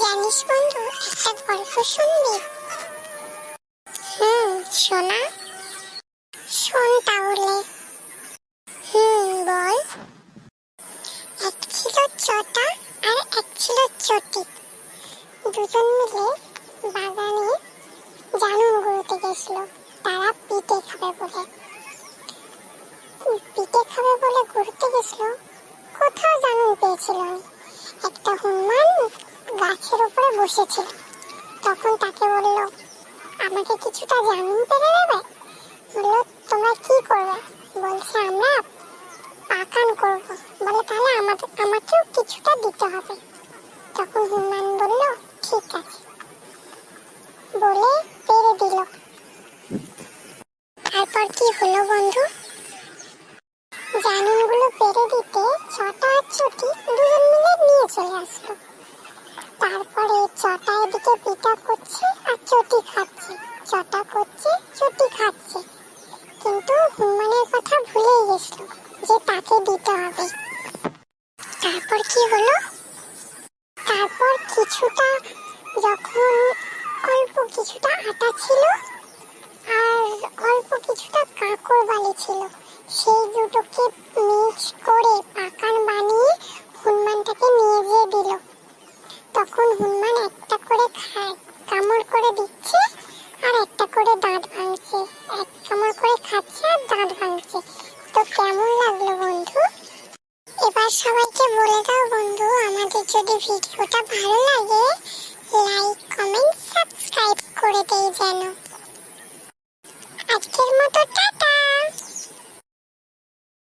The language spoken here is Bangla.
জানিস বন্ধু, একটা গল্প শুনবি? শোনা, শোন তাহলে। বল। এক ছিল চটা আর এক ছিল চটি। দুজন মিলে বাগানে জানুন ঘুরতে গেছিল। তারা পিঠে খাবে বলে ঘুরতে গেছিল। কোথাও জানুন পেয়েছিল না। একটা হনুমান গাছের উপরে বসেছিল। তখন তাকে বলল, আমাকে কিছুটা জানুন পেড়ে দেবে? বলল, তোমরা কি করবে? বলছে, আমরা পাকান করবো। বলে, তাহলে আমাকেও কিছুটা দিতে হবে। তখন হনুমান বলল, ঠিক আছে, বলে পেড়ে দিল। তারপর কি হলো বন্ধু? জানুনগুলো পেড়ে দিতে চটা আর চটি দুজন মিলে নিয়ে চলে আসলো। তারপরে চটা এদিকে পিঠা করছে আর চটি খাচ্ছে। চটা করছে, চটি খাচ্ছে, কিন্তু হনুমানের কথা ভুলেই গেছিল যে তাকে দিতে হবে। তারপর কি হলো? তারপর কিছুটা, যখন অল্প কিছুটা আটা ছিল আর অল্প কিছুটা কাঁকর বালি ছিল, সেই দুটোকে মিক্স করে পাকান বানিয়ে হনুমানটাকে নিয়ে যেয়ে দিল। তখন হনুমান একটা করে কামড় করে দিচ্ছে আর একটা করে দাঁত ভাঙছে। এক কামড় করে খাচ্ছে আর দাঁত ভাঙছে। তো কেমন লাগলো বন্ধু? এবার সবাইকে বলে দাও বন্ধু, আমাদের যদি ভিডিওটা ভালো লাগে লাইক কমেন্ট সাবস্ক্রাইব করে দেই যেন। আজকের মতো টাটা।